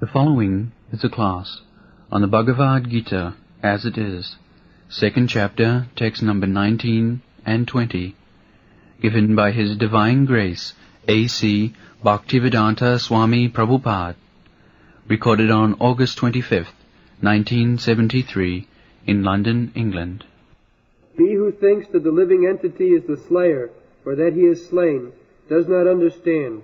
The following is a class on the Bhagavad-gītā As It Is, second chapter, text number 19 and 20, given by His Divine Grace A.C. Bhaktivedanta Swami Prabhupada, recorded on August 25th, 1973, in London, England. He who thinks that the living entity is the slayer, or that he is slain, does not understand.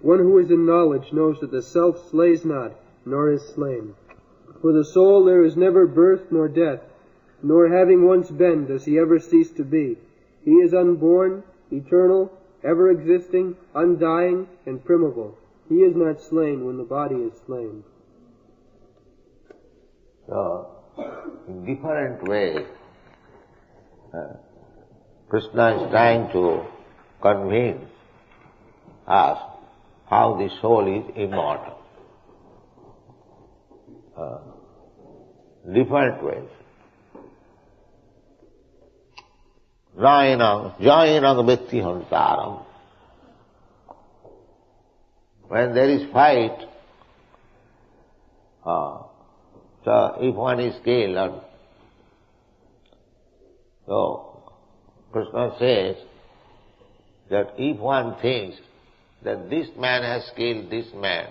One who is in knowledge knows that the self slays not, nor is slain. For the soul there is never birth nor death, nor having once been does he ever cease to be. He is unborn, eternal, ever-existing, undying, and primeval. He is not slain when the body is slain. So, in different ways, Krishna is trying to convince us how the soul is immortal. Different ways. Jainam Bhakti Hantaram. When there is fight, so if one is killed, so Krishna says that if one thinks that this man has killed this man,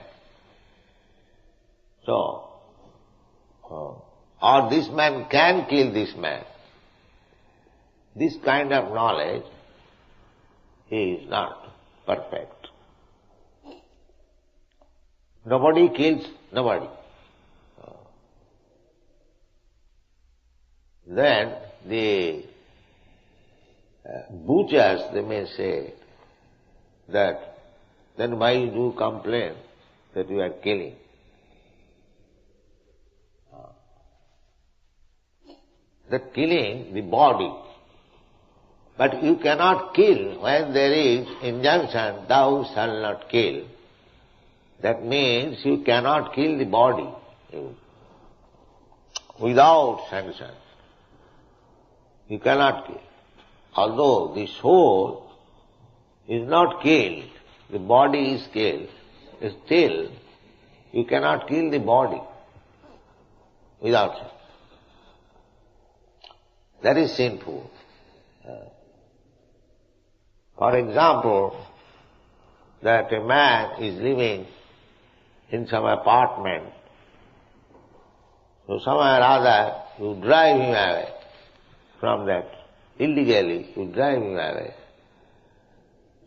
so, or this man can kill this man, this kind of knowledge is not perfect. Nobody kills nobody. Then the butchers, they may say that, then why you do complain that you are killing? That killing the body. But you cannot kill when there is injunction, thou shalt not kill. That means you cannot kill the body without sanction. You cannot kill. Although the soul is not killed, the body is killed, still you cannot kill the body without sanction. That is sinful. For example, that a man is living in some apartment, so somehow or other you drive him away from that. Illegally, you drive him away.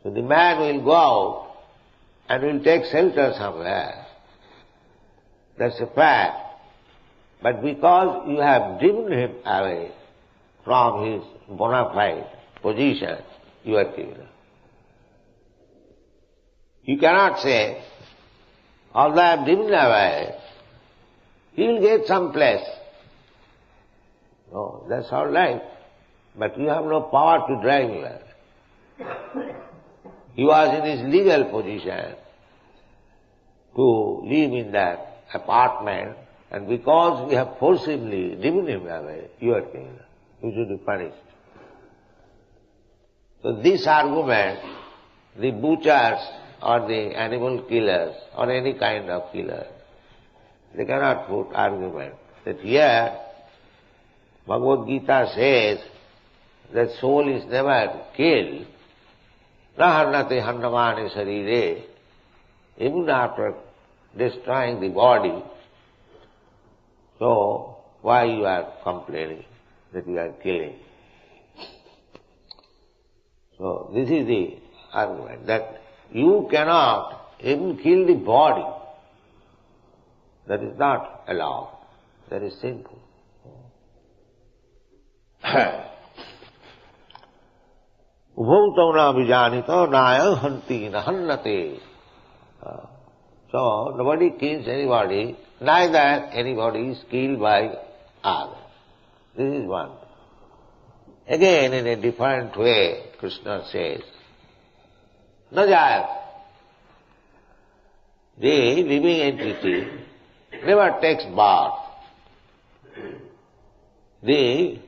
So the man will go out and will take shelter somewhere. That's a fact. But because you have driven him away from his bona fide position, you are criminal. You cannot say, although I have driven away, he will get some place. No, that's all right. But you have no power to drive him away. He was in his legal position to live in that apartment, and because we have forcibly driven him away, you are criminal. You should be punished. So this argument, the butchers or the animal killers or any kind of killer, they cannot put argument that here Bhagavad-gītā says that soul is never killed, na harnate hannamane sarire, even after destroying the body. So why you are complaining that you are killing? So this is the argument, that you cannot even kill the body. That is not allowed. That is sinful. Ubhautavna vijanito naya hanti nahannate. So nobody kills anybody, neither anybody is killed by others. This is one. Again, in a different way, Krishna says, Najayat, the living entity never takes birth. The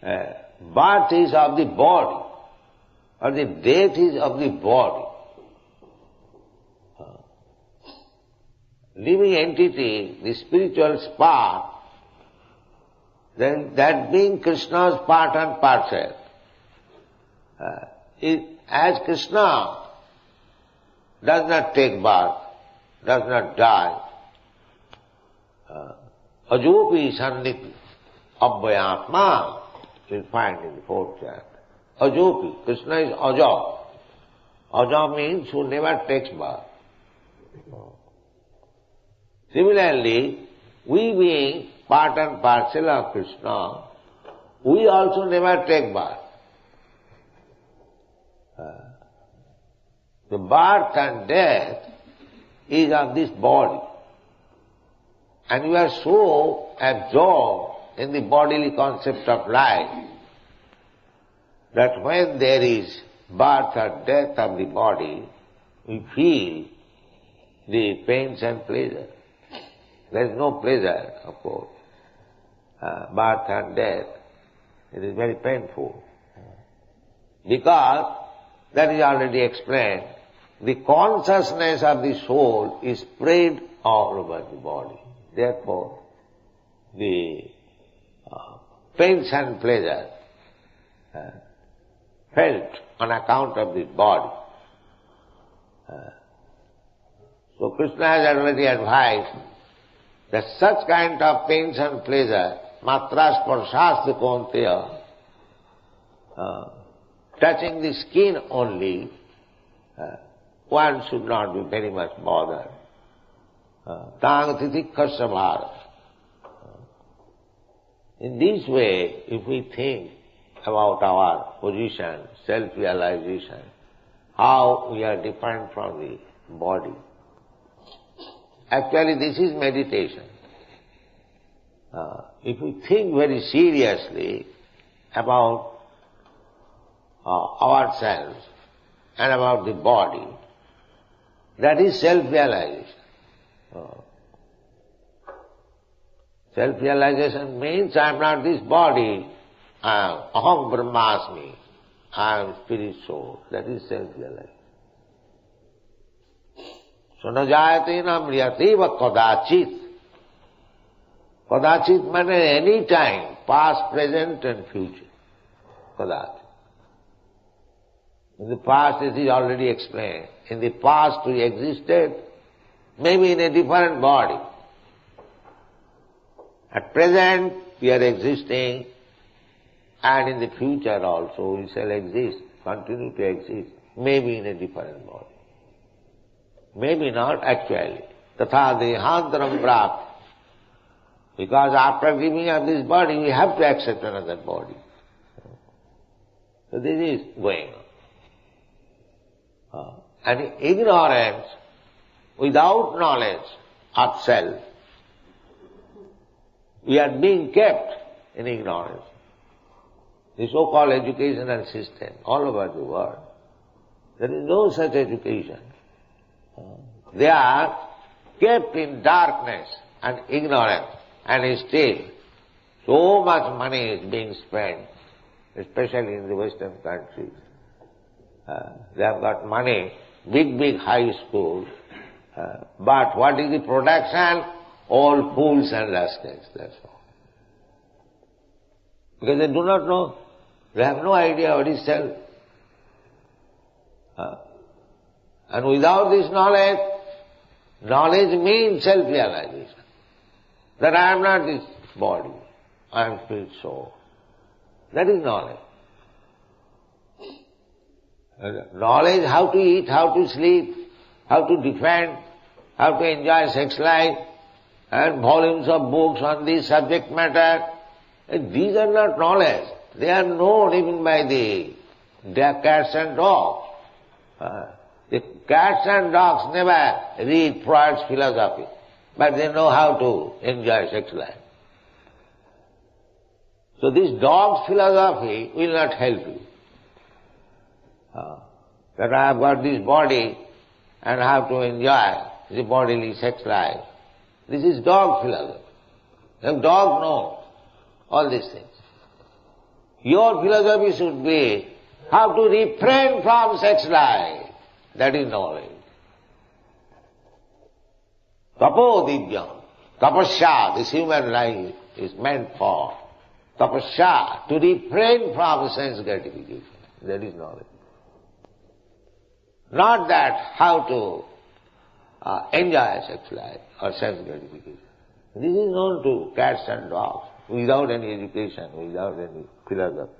birth is of the body, or the death is of the body. living entity, the spiritual spark, then that being Krishna's part and parcel. As Krishna does not take birth, does not die, ajopi sanniti abhyatma, you'll find in the fourth chapter. Ajopi, Krishna is aja. Aja means who never takes birth. Similarly, we being part and parcel of Krishna, we also never take birth. The birth and death is of this body. And you are so absorbed in the bodily concept of life that when there is birth or death of the body, we feel the pains and pleasure. There is no pleasure, of course. Birth and death, it is very painful. Because, that is already explained, the consciousness of the soul is spread all over the body. Therefore, the pains and pleasure felt on account of this body. So Krishna has already advised that such kind of pains and pleasure, matra sparshasya kaunteya, touching the skin only, one should not be very much bothered. Tang titikkhasya bharat. In this way, if we think about our position, self-realization, how we are different from the body. Actually, this is meditation. If we think very seriously about ourselves and about the body, that is self-realization. Self-realization means I am not this body, aham brahmasmi, I am spirit soul. That is self-realization. So na jayate na mriyate va kadachit. Kadachit means any time, past, present and future. Kadachit. In the past it is already explained. In the past we existed, maybe in a different body. At present we are existing, and in the future also we shall exist, continue to exist, maybe in a different body. Maybe not actually. Tatha dehantaram prapti. Because after giving up this body, we have to accept another body. So this is going on. And ignorance, without knowledge of self, we are being kept in ignorance. The so-called educational system all over the world, there is no such education. They are kept in darkness and ignorance, and still so much money is being spent, especially in the Western countries. They have got money, big high schools, but what is the production? All fools and rascals, that's all. Because they do not know, they have no idea what is self. And without this knowledge, knowledge means self-realization. That I am not this body, I am spirit soul. That is knowledge. Knowledge how to eat, how to sleep, how to defend, how to enjoy sex life, and volumes of books on this subject matter. These are not knowledge. They are known even by the cats and dogs. The cats and dogs never read Freud's philosophy, but they know how to enjoy sex life. So this dog's philosophy will not help you. That I have got this body and I have to enjoy the bodily sex life. This is dog philosophy. The dog knows all these things. Your philosophy should be how to refrain from sex life. That is knowledge. Tapo divyam. Tapasya, this human life is meant for tapasya, to refrain from sense gratification. That is knowledge. Not that how to enjoy sex life or sense gratification. This is known to cats and dogs, without any education, without any philosophy.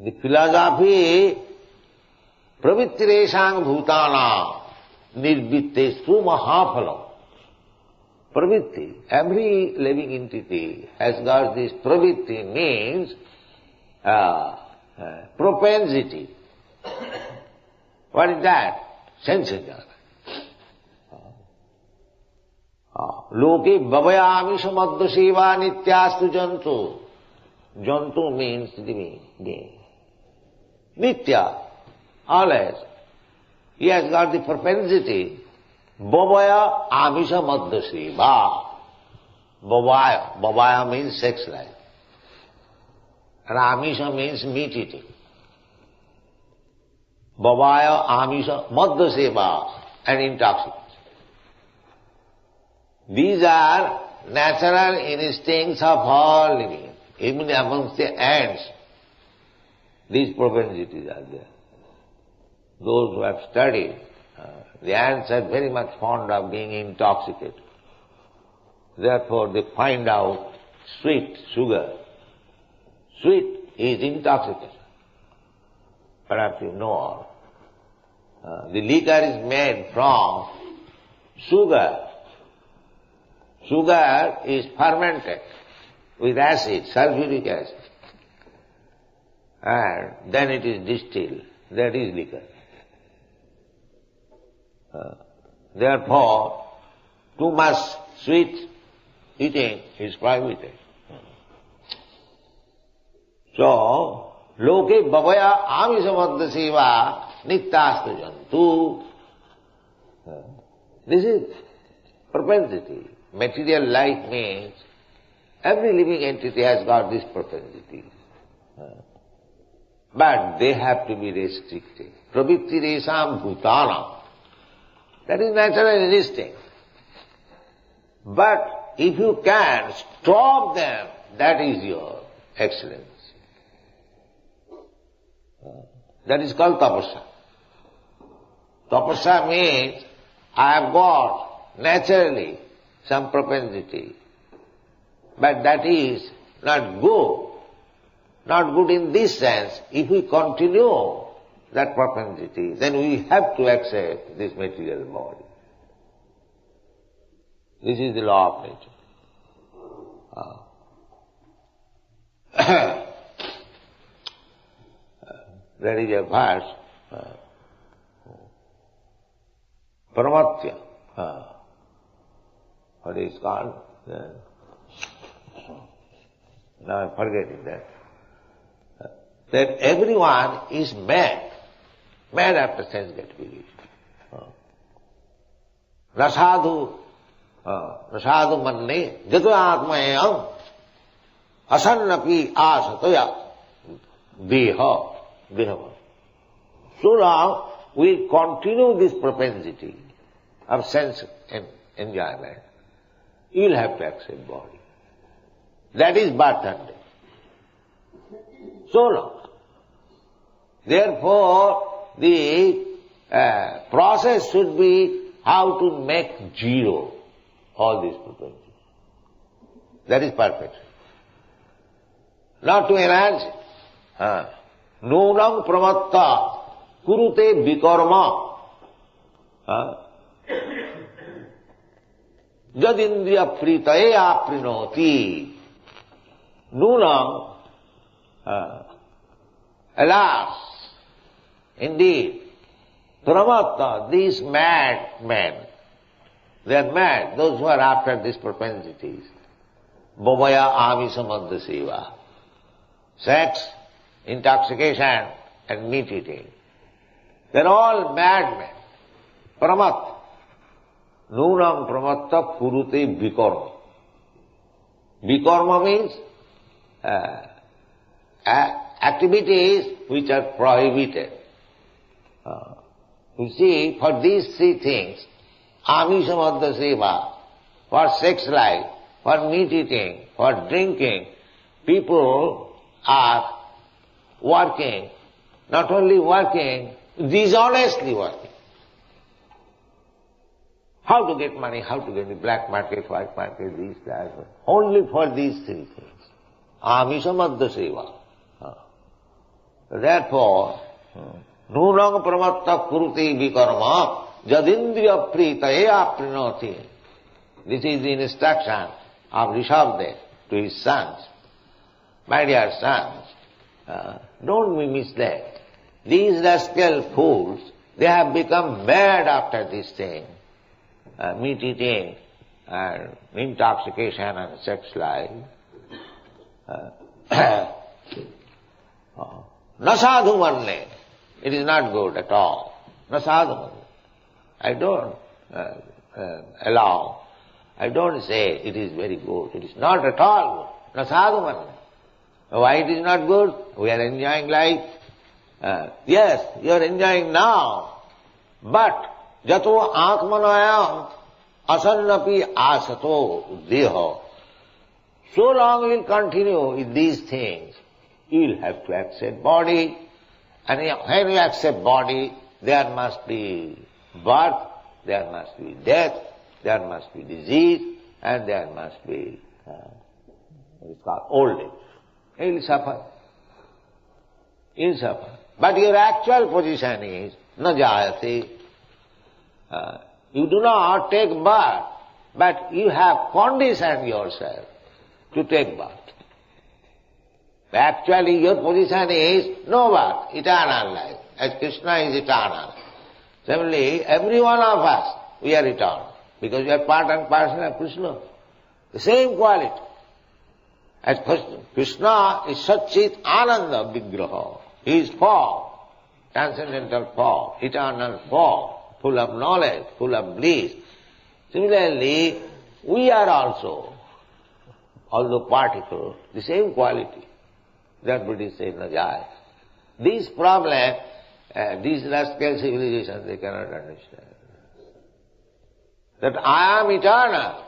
The philosophy, pravittireshang bhutana nirvittestu mahaphalam. Pravitti, every living entity has got this pravitti, means propensity. What is that? Sense enjoyment. Loke bhavayami samadha seva nityastu jantu. Jantu means the being. Nitya, always. He has got the propensity. Bhavaya amisha madhya seva. Bhavaya means sex life. And amisha means meat eating. Bhavaya amisha madhya seva, and intoxication. These are natural instincts of all living. Even amongst the ants, these propensities are there. Those who have studied, the ants are very much fond of being intoxicated. Therefore they find out sweet, sugar. Sweet is intoxication. Perhaps you know. The liquor is made from sugar. Sugar is fermented with acid, sulfuric acid. And then it is distilled. That is liquor. Therefore, too much sweet eating is prohibited. So, loke bhavaya amishamadha seva nityastu jantu. This is propensity. Material life means every living entity has got this propensity. But they have to be restricted. Pravittiresham bhutana. That is natural instinct. But if you can stop them, that is your excellence. That is called tapasya. Tapasya means I have got naturally some propensity, but that is not good. Not good in this sense. If we continue that propensity, then we have to accept this material body. This is the law of nature. There is a verse, Paramatya. What is called? Now I'm forgetting that. That everyone is mad after sense gratification. Rasādhu manne jato atmayam asannapi asataya deha. So now we continue this propensity of sense enjoyment. You will have to accept body. That is birth and death. So long. Therefore, the process should be how to make zero all these propensities. That is perfection. Not to enhance it. Nunam pramatta kurute vikarma. Jadindriya pritaye aprinoti. Nunam, alas, indeed, pramatta, these mad men, they are mad, those who are after these propensities. Bhavaya amisamadha seva. Sex, intoxication, and meat eating. They are all madmen. Pramatta. Nunam pramatta purute vikarma. Vikarma means activities which are prohibited. You see, for these three things, amisamadda seva, for sex life, for meat eating, for drinking. People are working, not only working, dishonestly working. How to get money, how to get the black market, white market, these, that, only for these three things. Amisamadda seva. Therefore, nunang pramatta kuruti vikarma jadindriya pritaye aprinoti. This is the instruction of Rishabdev to his sons. My dear sons, don't be misled. These rascal fools, they have become mad after this thing. Meat eating and intoxication and sex life. Nasadhu manne. It is not good at all. Nasadhu manne. I don't allow. I don't say it is very good. It is not at all good. Nasadhu manne. Why it is not good? We are enjoying life. Yes, you are enjoying now. But jato atmanayam asannapi asato deho. So long we will continue with these things. You will have to accept body. And when you accept body, there must be birth, there must be death, there must be disease, and there must be what is called old age. You will suffer. You will suffer. But your actual position is na jayate. You do not take birth, but you have conditioned yourself to take birth. Actually your position is no birth, eternal life, as Krishna is eternal. Similarly, every one of us, we are eternal, because we are part and parcel of Krishna. The same quality. As Krishna is Satchit Ananda Vigraha. He is form, transcendental form, eternal form, full of knowledge, full of bliss. Similarly, we are also, although particle, the same quality. That Buddhists say Najai. These problems, these rascal civilizations, they cannot understand. That I am eternal.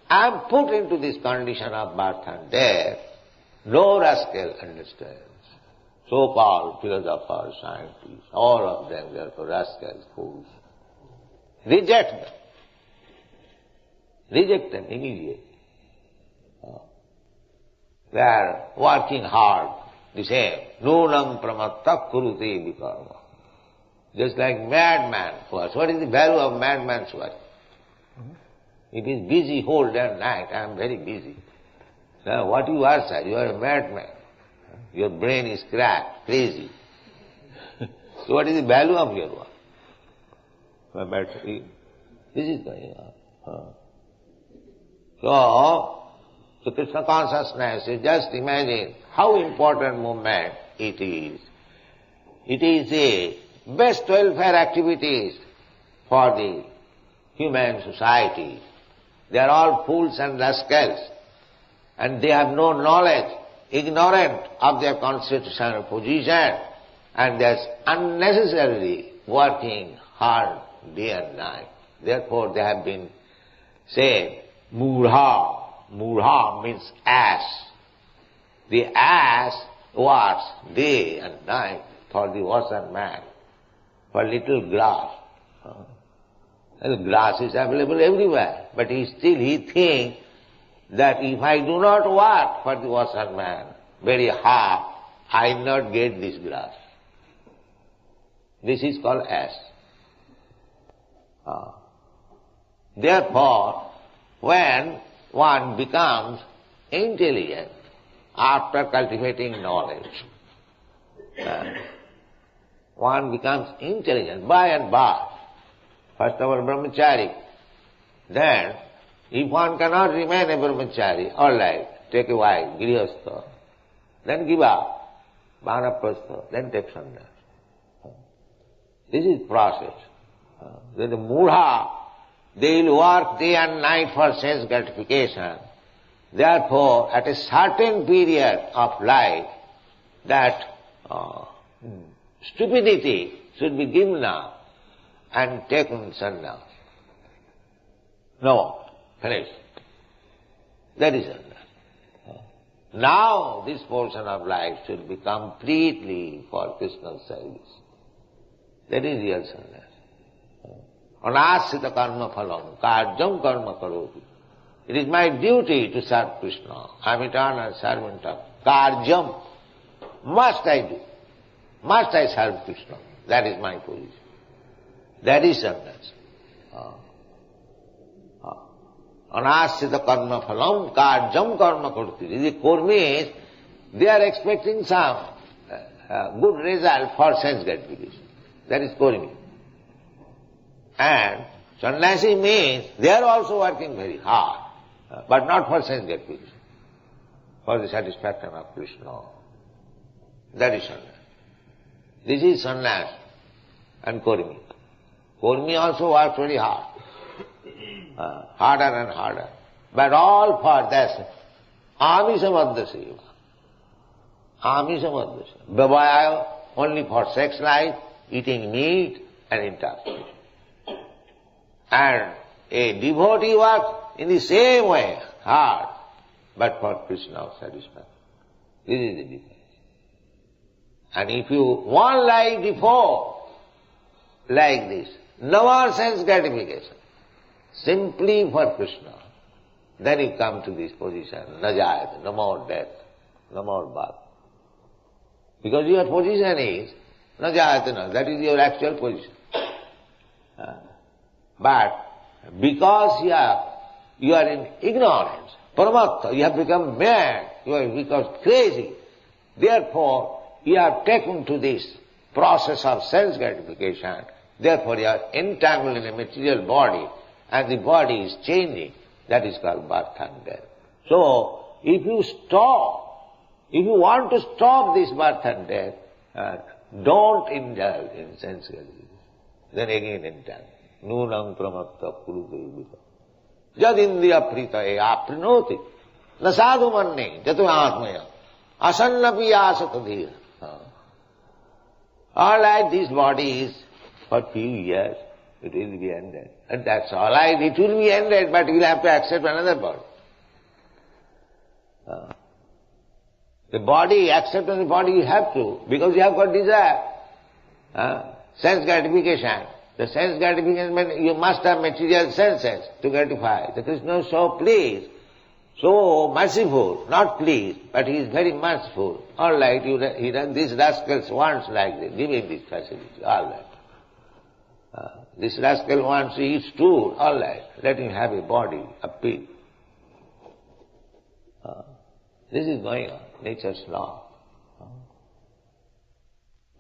I am put into this condition of birth and death. No rascal understands. So-called philosophers, scientists, all of them, they are rascals, fools. Reject them. Reject them immediately. They are working hard, the same. Nunam pramatta kuruti vikarma. Just like madman works. What is the value of madman's work? It is busy whole day and night. I am very busy. Now what you are, sir? You are a madman. Your brain is cracked, crazy. So what is the value of your work? This is going on. So Krishna consciousness, you just imagine how important movement it is. It is the best welfare activities for the human society. They are all fools and rascals, and they have no knowledge, ignorant of their constitutional position, and they are unnecessarily working hard day and night. Therefore they have been said, Murha. Murha means ass. The ass works day and night for the worse man, for little grass. And the grass is available everywhere, but he thinks that if I do not work for the worse man very hard, I will not get this grass. This is called ass. Therefore, when one becomes intelligent after cultivating knowledge, one becomes intelligent by and by. First of all, brahmachari. Then, if one cannot remain a brahmachari, all right, take a wife, grihastha. Then give up, vanaprastha, then take sannyas. This is process. Then the mudha, they will work day and night for sense gratification. Therefore, at a certain period of life, that stupidity should be given up and taken sannyas. No, finished. That is sannyas. Now this portion of life should be completely for Krishna's service. That is real sannyas. Anasrita karma phalam, karjam karma karoti. It is my duty to serve Krishna. I am eternal servant of karjam. Must I do. Must I serve Krishna. That is my position. That is sannyas. Anasrita karma phalam, karjam karma karoti. The kurmis, they are expecting some good result for sense gratification. That is kurmi. And sannyasi means they are also working very hard, but not for sense gratification, for the satisfaction of Krishna. That is sannyas. This is sannyas and kurmi. Kurmi also works very hard, harder and harder, but all for this amisamaddha seva. Amisamaddha seva. Vivaya only for sex life, eating meat and intoxication. And a devotee works in the same way, hard, but for Krishna's satisfaction. This is the difference. And if you one life before, like this, no more sense gratification, simply for Krishna, then you come to this position, najayat, no more death, no more birth. Because your position is najayatana, that is your actual position. But because you are in ignorance, paramattha, you have become mad, you have become crazy, therefore you are taken to this process of sense gratification, therefore you are entangled in a material body, and the body is changing. That is called birth and death. So, if you want to stop this birth and death, don't indulge in sense gratification. Then again entangle. Nunam pramatta kurudevita. Jad indriya prita e aprinoti. Nasadu manne jatu atmaya. Asannapi asatadhira. All right, this body is for few years, it will be ended. And that's all right, it will be ended, but you will have to accept another body. The body, acceptance of the body you have to, because you have got desire. Sense gratification. The sense gratification means you must have material senses to gratify. The Krishna is so pleased, so merciful, not pleased, but he is very merciful. All right, these rascals wants like this, give him this facility, all right. This rascal wants to eat stool, all right, let him have a body, a pig. This is going on, nature's law.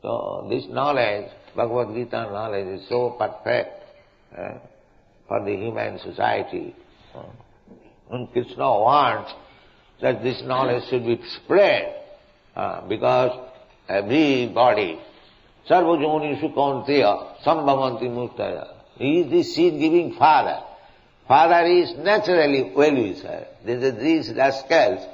So this knowledge, Bhagavad-gītā knowledge is so perfect for the human society. And Krishna wants that this knowledge should be spread because everybody, sarva jonishu kaunteya sambhavanti muktaya. He is the seed-giving father. Father is naturally well-wisher. These rascals,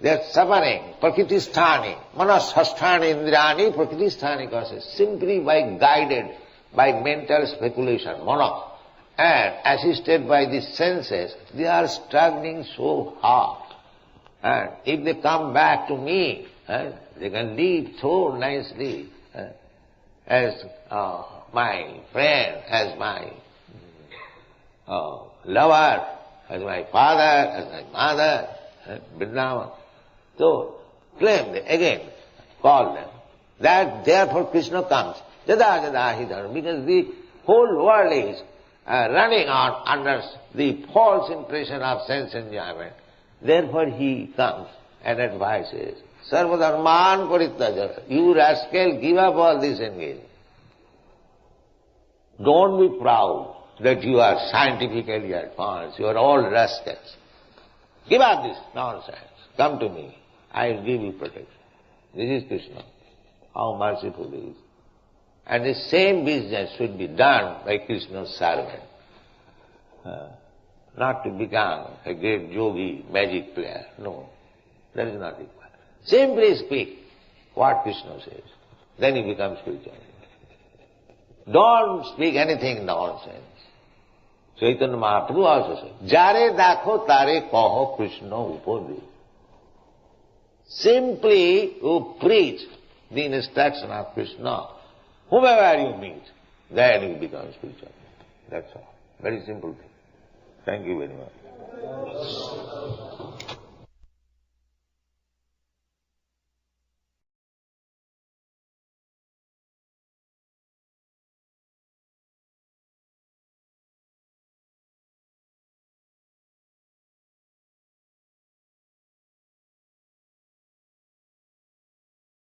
they are suffering, prakritisthani, manashasthani indrani, prakritisthani causes, simply by guided by mental speculation, mana, and assisted by the senses, they are struggling so hard. And if they come back to me, they can live so nicely as my friend, as my lover, as my father, as my mother, Vrindavan. So, claim them, again, call them. That therefore Krishna comes. Jada jada hi dharma. Because the whole world is running on under the false impression of sense enjoyment. Therefore he comes and advises, Sarva dharman parityaja. You rascal, give up all this engagement. Don't be proud that you are scientifically advanced. You are all rascals. Give up this nonsense. Come to me. I will give you protection. This is Krishna. How merciful he is. And the same business should be done by Krishna's servant. Not to become a great yogi, magic player. No, that is not required. Simply speak what Krishna says. Then you become spiritual. Don't speak anything nonsense. Chaitanya Mahaprabhu also said, Jare dakho tare kaho Krishna upode. Simply you preach the instruction of Krishna. Whomever you meet, then you become spiritual. That's all. Very simple thing. Thank you very much.